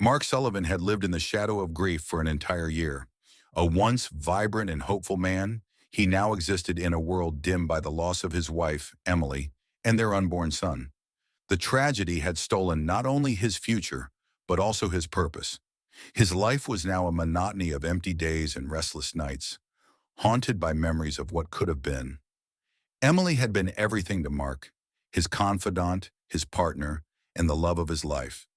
Mark Sullivan had lived in the shadow of grief for an entire year. A once vibrant and hopeful man, he now existed in a world dimmed by the loss of his wife, Emily, and their unborn son. The tragedy had stolen not only his future, but also his purpose. His life was now a monotony of empty days and restless nights, haunted by memories of what could have been. Emily had been everything to Mark, his confidant, his partner, and the love of his life.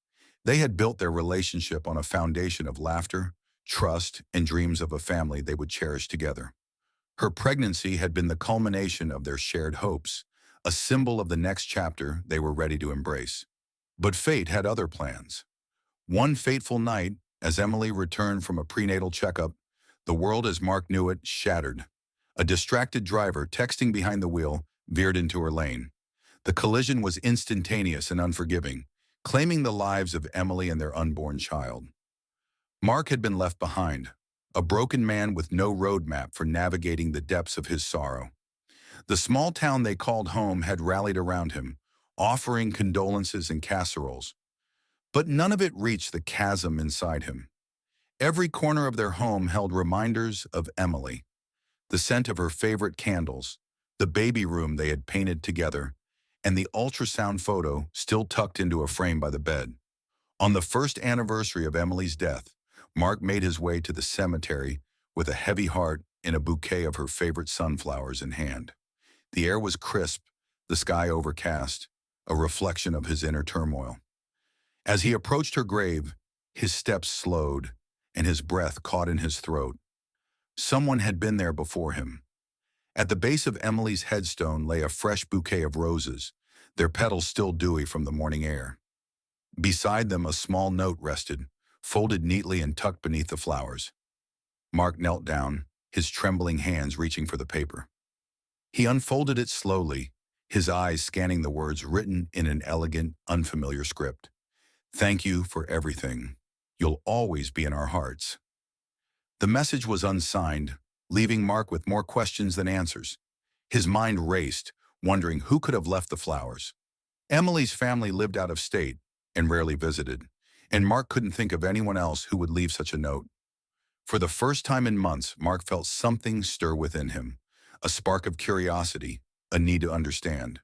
They had built their relationship on a foundation of laughter, trust, and dreams of a family they would cherish together. Her pregnancy had been the culmination of their shared hopes, a symbol of the next chapter they were ready to embrace. But fate had other plans. One fateful night, as Emily returned from a prenatal checkup, the world as Mark knew it shattered. A distracted driver, texting behind the wheel, veered into her lane. The collision was instantaneous and unforgiving, claiming the lives of Emily and their unborn child. Mark had been left behind, a broken man with no roadmap for navigating the depths of his sorrow. The small town they called home had rallied around him, offering condolences and casseroles. But none of it reached the chasm inside him. Every corner of their home held reminders of Emily, the scent of her favorite candles, the baby room they had painted together, and the ultrasound photo still tucked into a frame by the bed. On the first anniversary of Emily's death, Mark made his way to the cemetery with a heavy heart and a bouquet of her favorite sunflowers in hand. The air was crisp, the sky overcast, a reflection of his inner turmoil. As he approached her grave, his steps slowed and his breath caught in his throat. Someone had been there before him. At the base of Emily's headstone lay a fresh bouquet of roses, their petals still dewy from the morning air. Beside them, a small note rested, folded neatly and tucked beneath the flowers. Mark knelt down, his trembling hands reaching for the paper. He unfolded it slowly, his eyes scanning the words written in an elegant, unfamiliar script. "Thank you for everything. You'll always be in our hearts." The message was unsigned, leaving Mark with more questions than answers. His mind raced, wondering who could have left the flowers. Emily's family lived out of state and rarely visited, and Mark couldn't think of anyone else who would leave such a note. For the first time in months, Mark felt something stir within him, a spark of curiosity, a need to understand.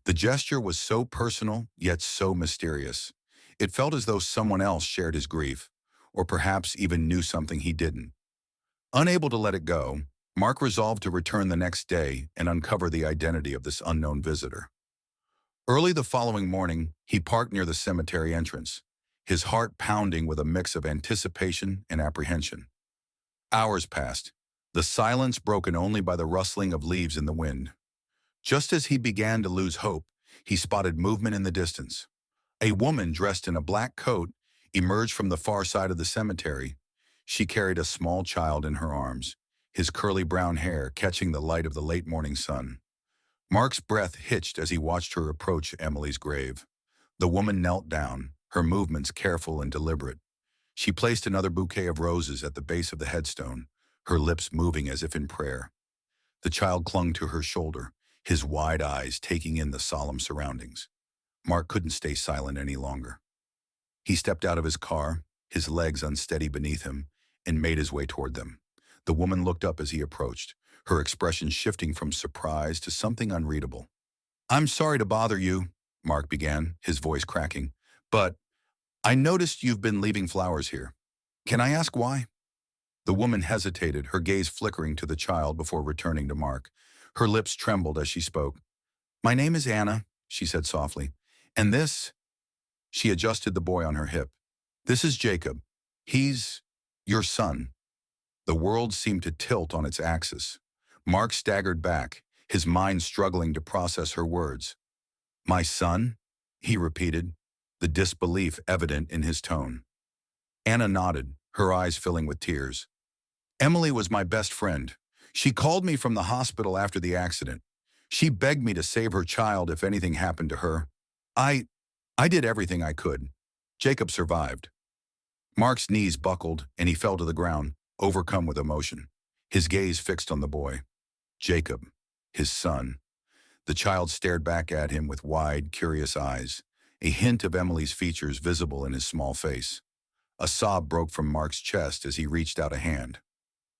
The gesture was so personal, yet so mysterious. It felt as though someone else shared his grief, or perhaps even knew something he didn't. Unable to let it go, Mark resolved to return the next day and uncover the identity of this unknown visitor. Early the following morning, he parked near the cemetery entrance, his heart pounding with a mix of anticipation and apprehension. Hours passed, the silence broken only by the rustling of leaves in the wind. Just as he began to lose hope, he spotted movement in the distance. A woman dressed in a black coat emerged from the far side of the cemetery. She carried a small child in her arms, his curly brown hair catching the light of the late morning sun. Mark's breath hitched as he watched her approach Emily's grave. The woman knelt down, her movements careful and deliberate. She placed another bouquet of roses at the base of the headstone, her lips moving as if in prayer. The child clung to her shoulder, his wide eyes taking in the solemn surroundings. Mark couldn't stay silent any longer. He stepped out of his car, his legs unsteady beneath him, and made his way toward them. The woman looked up as he approached, her expression shifting from surprise to something unreadable. "I'm sorry to bother you," Mark began, his voice cracking, "but I noticed you've been leaving flowers here. Can I ask why?" The woman hesitated, her gaze flickering to the child before returning to Mark. Her lips trembled as she spoke. "My name is Anna," she said softly, "and this—" She adjusted the boy on her hip. "This is Jacob. He's your son." The world seemed to tilt on its axis. Mark staggered back, his mind struggling to process her words. "My son?" he repeated, the disbelief evident in his tone. Anna nodded, her eyes filling with tears. "Emily was my best friend. She called me from the hospital after the accident. She begged me to save her child if anything happened to her. I did everything I could. Jacob survived." Mark's knees buckled and he fell to the ground, overcome with emotion, his gaze fixed on the boy. Jacob, his son. The child stared back at him with wide, curious eyes, a hint of Emily's features visible in his small face. A sob broke from Mark's chest as he reached out a hand.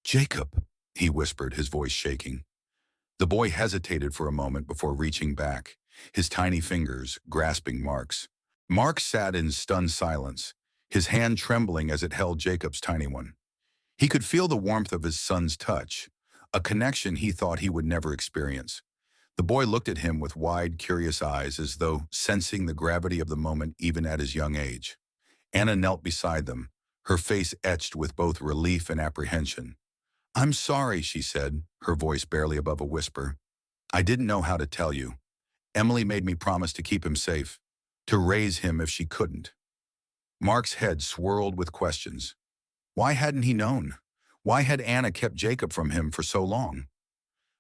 "Jacob," he whispered, his voice shaking. The boy hesitated for a moment before reaching back, his tiny fingers grasping Mark's. Mark sat in stunned silence, his hand trembling as it held Jacob's tiny one. He could feel the warmth of his son's touch, a connection he thought he would never experience. The boy looked at him with wide, curious eyes as though sensing the gravity of the moment even at his young age. Anna knelt beside them, her face etched with both relief and apprehension. "I'm sorry," she said, her voice barely above a whisper. "I didn't know how to tell you. Emily made me promise to keep him safe, to raise him if she couldn't." Mark's head swirled with questions. Why hadn't he known? Why had Anna kept Jacob from him for so long?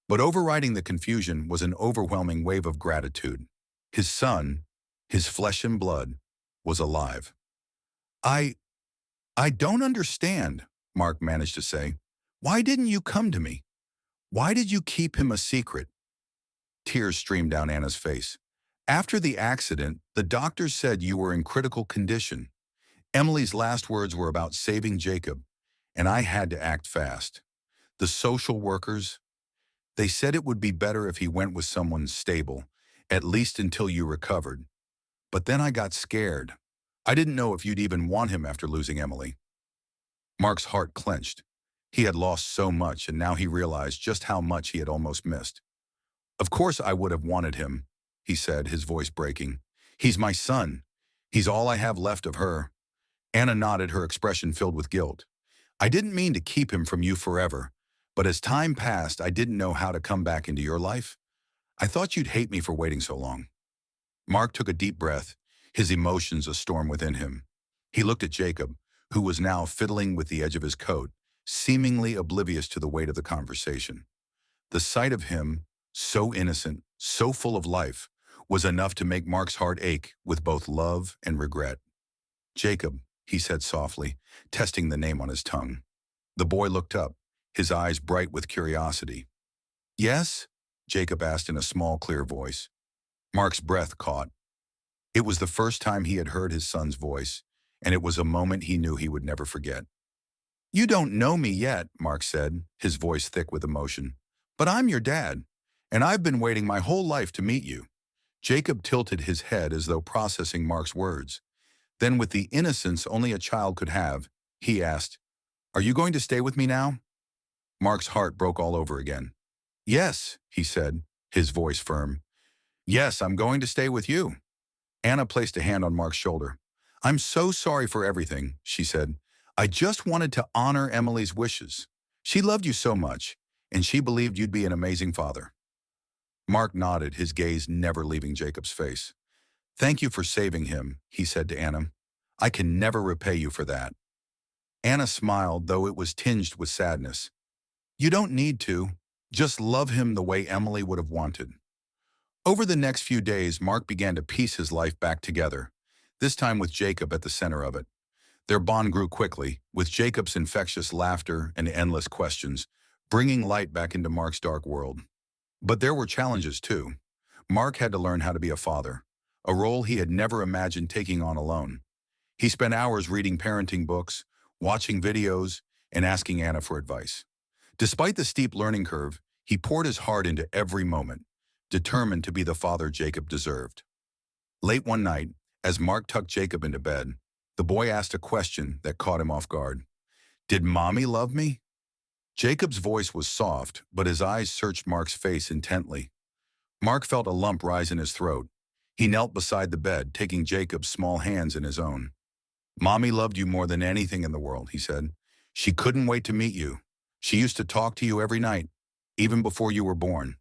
But overriding the confusion was an overwhelming wave of gratitude. His son, his flesh and blood, was alive. I don't understand," Mark managed to say. "Why didn't you come to me? Why did you keep him a secret?" Tears streamed down Anna's face. "After the accident, the doctors said you were in critical condition. Emily's last words were about saving Jacob, and I had to act fast. The social workers, they said it would be better if he went with someone stable, at least until you recovered. But then I got scared. I didn't know if you'd even want him after losing Emily." Mark's heart clenched. He had lost so much, and now he realized just how much he had almost missed. "Of course I would have wanted him," he said, his voice breaking. "He's my son. He's all I have left of her." Anna nodded, her expression filled with guilt. "I didn't mean to keep him from you forever, but as time passed, I didn't know how to come back into your life. I thought you'd hate me for waiting so long." Mark took a deep breath, his emotions a storm within him. He looked at Jacob, who was now fiddling with the edge of his coat, seemingly oblivious to the weight of the conversation. The sight of him, so innocent, so full of life, was enough to make Mark's heart ache with both love and regret. "Jacob," he said softly, testing the name on his tongue. The boy looked up, his eyes bright with curiosity. "Yes?" Jacob asked in a small, clear voice. Mark's breath caught. It was the first time he had heard his son's voice, and it was a moment he knew he would never forget. "You don't know me yet," Mark said, his voice thick with emotion. "But I'm your dad, and I've been waiting my whole life to meet you." Jacob tilted his head as though processing Mark's words. Then, with the innocence only a child could have, he asked, "Are you going to stay with me now?" Mark's heart broke all over again. "Yes," he said, his voice firm. "Yes, I'm going to stay with you." Anna placed a hand on Mark's shoulder. "I'm so sorry for everything," she said. "I just wanted to honor Emily's wishes. She loved you so much, and she believed you'd be an amazing father." Mark nodded, his gaze never leaving Jacob's face. "Thank you for saving him," he said to Anna. "I can never repay you for that." Anna smiled, though it was tinged with sadness. "You don't need to. Just love him the way Emily would have wanted." Over the next few days, Mark began to piece his life back together, this time with Jacob at the center of it. Their bond grew quickly, with Jacob's infectious laughter and endless questions, bringing light back into Mark's dark world. But there were challenges too. Mark had to learn how to be a father, a role he had never imagined taking on alone. He spent hours reading parenting books, watching videos, and asking Anna for advice. Despite the steep learning curve, he poured his heart into every moment, determined to be the father Jacob deserved. Late one night, as Mark tucked Jacob into bed, the boy asked a question that caught him off guard. "Did Mommy love me?" Jacob's voice was soft, but his eyes searched Mark's face intently. Mark felt a lump rise in his throat. He knelt beside the bed, taking Jacob's small hands in his own. "Mommy loved you more than anything in the world," he said. "She couldn't wait to meet you. She used to talk to you every night, even before you were born."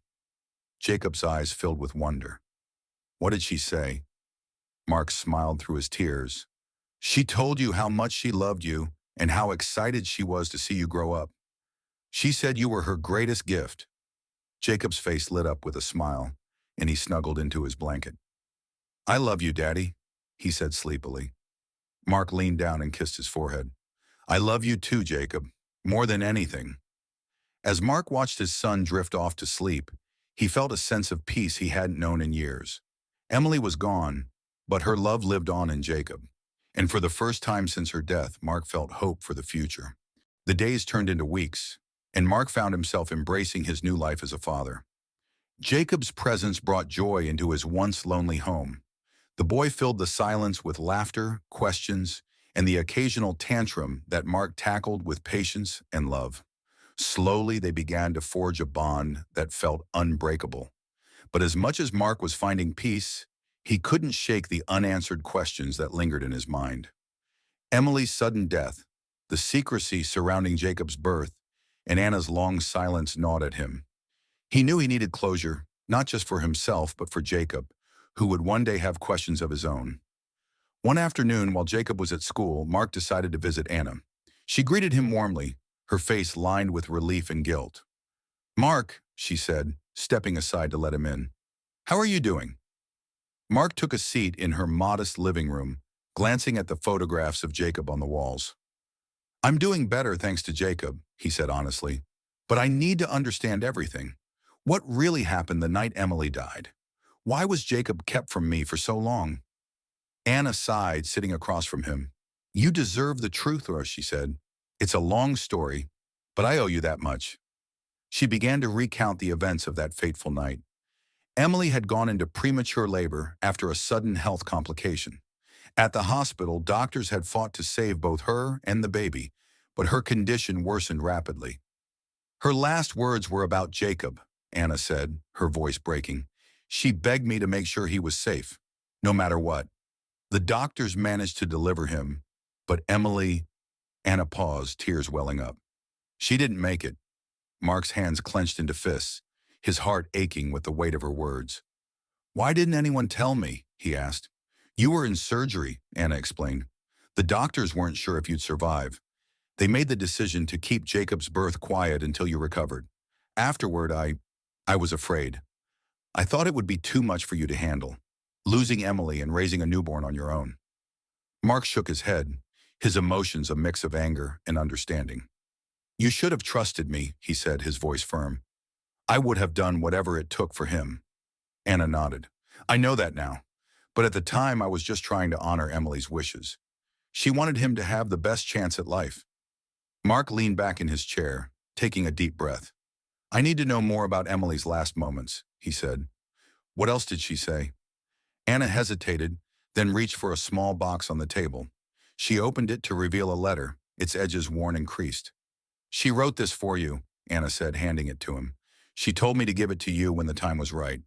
Jacob's eyes filled with wonder. "What did she say?" Mark smiled through his tears. "She told you how much she loved you and how excited she was to see you grow up. She said you were her greatest gift." Jacob's face lit up with a smile, and he snuggled into his blanket. "I love you, Daddy," he said sleepily. Mark leaned down and kissed his forehead. "I love you too, Jacob, more than anything." As Mark watched his son drift off to sleep, he felt a sense of peace he hadn't known in years. Emily was gone, but her love lived on in Jacob. And for the first time since her death, Mark felt hope for the future. The days turned into weeks, and Mark found himself embracing his new life as a father. Jacob's presence brought joy into his once lonely home. The boy filled the silence with laughter, questions, and the occasional tantrum that Mark tackled with patience and love. Slowly, they began to forge a bond that felt unbreakable. But as much as Mark was finding peace, he couldn't shake the unanswered questions that lingered in his mind. Emily's sudden death, the secrecy surrounding Jacob's birth, and Anna's long silence gnawed at him. He knew he needed closure, not just for himself, but for Jacob, who would one day have questions of his own. One afternoon, while Jacob was at school, Mark decided to visit Anna. She greeted him warmly, her face lined with relief and guilt. "Mark," she said, stepping aside to let him in. "How are you doing?" Mark took a seat in her modest living room, glancing at the photographs of Jacob on the walls. "I'm doing better thanks to Jacob," he said honestly. "But I need to understand everything. What really happened the night Emily died? Why was Jacob kept from me for so long?" Anna sighed, sitting across from him. "You deserve the truth, Ross," she said. "It's a long story, but I owe you that much." She began to recount the events of that fateful night. Emily had gone into premature labor after a sudden health complication. At the hospital, doctors had fought to save both her and the baby, but her condition worsened rapidly. "Her last words were about Jacob," Anna said, her voice breaking. "She begged me to make sure he was safe, no matter what. The doctors managed to deliver him, but Emily—" Anna paused, tears welling up. "She didn't make it." Mark's hands clenched into fists, his heart aching with the weight of her words. "Why didn't anyone tell me?" he asked. "You were in surgery," Anna explained. "The doctors weren't sure if you'd survive. They made the decision to keep Jacob's birth quiet until you recovered. Afterward, I was afraid. I thought it would be too much for you to handle, losing Emily and raising a newborn on your own." Mark shook his head, his emotions a mix of anger and understanding. "You should have trusted me," he said, his voice firm. "I would have done whatever it took for him." Anna nodded. "I know that now. But at the time, I was just trying to honor Emily's wishes. She wanted him to have the best chance at life." Mark leaned back in his chair, taking a deep breath. "I need to know more about Emily's last moments," he said. "What else did she say?" Anna hesitated, then reached for a small box on the table. She opened it to reveal a letter, its edges worn and creased. "She wrote this for you," Anna said, handing it to him. "She told me to give it to you when the time was right."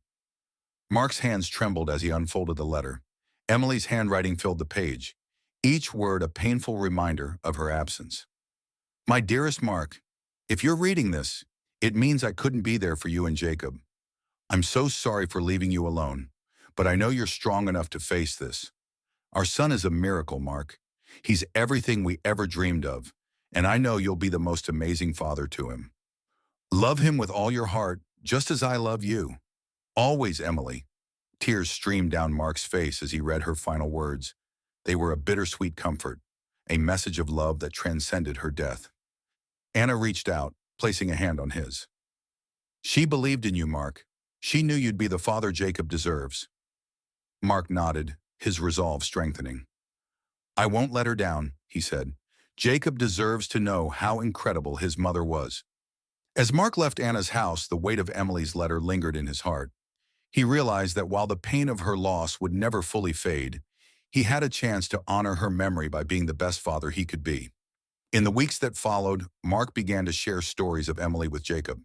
Mark's hands trembled as he unfolded the letter. Emily's handwriting filled the page, each word a painful reminder of her absence. "My dearest Mark, if you're reading this, it means I couldn't be there for you and Jacob. I'm so sorry for leaving you alone, but I know you're strong enough to face this. Our son is a miracle, Mark. He's everything we ever dreamed of, and I know you'll be the most amazing father to him. Love him with all your heart, just as I love you. Always, Emily." Tears streamed down Mark's face as he read her final words. They were a bittersweet comfort, a message of love that transcended her death. Anna reached out, placing a hand on his. "She believed in you, Mark. She knew you'd be the father Jacob deserves." Mark nodded, his resolve strengthening. "I won't let her down," he said. "Jacob deserves to know how incredible his mother was." As Mark left Anna's house, the weight of Emily's letter lingered in his heart. He realized that while the pain of her loss would never fully fade, he had a chance to honor her memory by being the best father he could be. In the weeks that followed, Mark began to share stories of Emily with Jacob.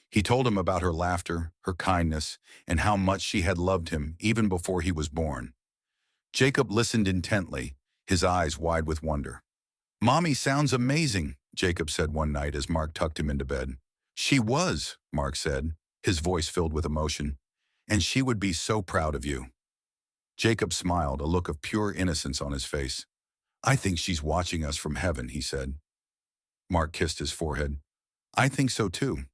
He told him about her laughter, her kindness, and how much she had loved him even before he was born. Jacob listened intently, his eyes wide with wonder. "Mommy sounds amazing," Jacob said one night as Mark tucked him into bed. "She was," Mark said, his voice filled with emotion. "And she would be so proud of you." Jacob smiled, a look of pure innocence on his face. "I think she's watching us from heaven," he said. Mark kissed his forehead. "I think so too."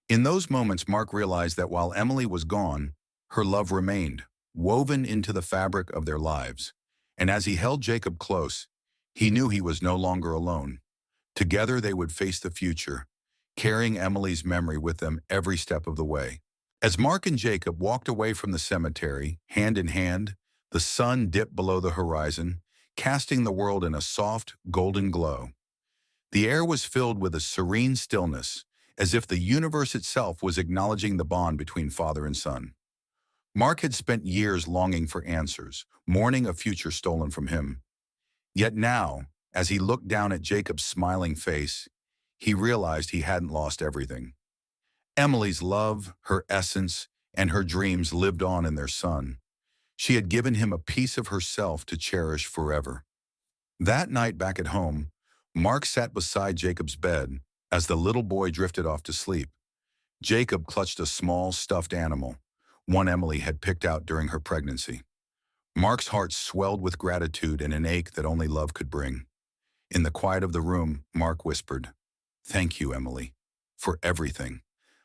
In those moments, Mark realized that while Emily was gone, her love remained, woven into the fabric of their lives. And as he held Jacob close, he knew he was no longer alone. Together they would face the future, carrying Emily's memory with them every step of the way. As Mark and Jacob walked away from the cemetery, hand in hand, the sun dipped below the horizon, casting the world in a soft, golden glow. The air was filled with a serene stillness, as if the universe itself was acknowledging the bond between father and son. Mark had spent years longing for answers, mourning a future stolen from him. Yet now, as he looked down at Jacob's smiling face, he realized he hadn't lost everything. Emily's love, her essence, and her dreams lived on in their son. She had given him a piece of herself to cherish forever. That night back at home, Mark sat beside Jacob's bed as the little boy drifted off to sleep. Jacob clutched a small stuffed animal, one Emily had picked out during her pregnancy. Mark's heart swelled with gratitude and an ache that only love could bring. In the quiet of the room, Mark whispered, "Thank you, Emily, for everything.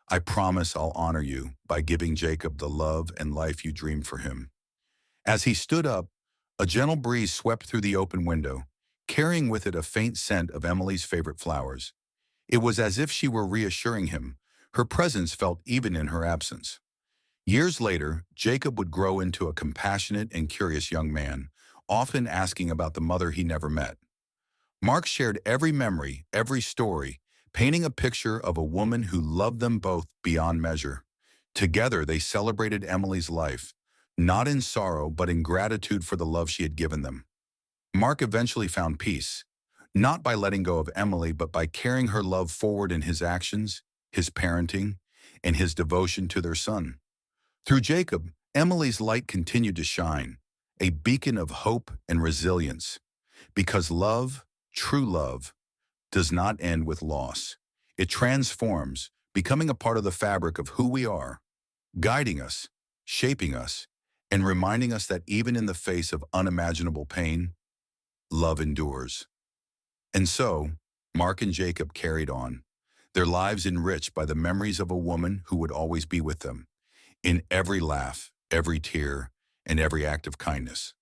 I promise I'll honor you by giving Jacob the love and life you dreamed for him." As he stood up, a gentle breeze swept through the open window, carrying with it a faint scent of Emily's favorite flowers. It was as if she were reassuring him. Her presence felt even in her absence. Years later, Jacob would grow into a compassionate and curious young man, often asking about the mother he never met. Mark shared every memory, every story, painting a picture of a woman who loved them both beyond measure. Together, they celebrated Emily's life, not in sorrow but in gratitude for the love she had given them. Mark eventually found peace, not by letting go of Emily but by carrying her love forward in his actions, his parenting, and his devotion to their son. Through Jacob, Emily's light continued to shine, a beacon of hope and resilience, because love, true love, does not end with loss. It transforms, becoming a part of the fabric of who we are, guiding us, shaping us, and reminding us that even in the face of unimaginable pain, love endures. And so, Mark and Jacob carried on, their lives enriched by the memories of a woman who would always be with them, in every laugh, every tear, and every act of kindness.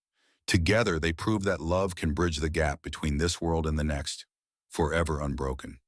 Together, they prove that love can bridge the gap between this world and the next, forever unbroken.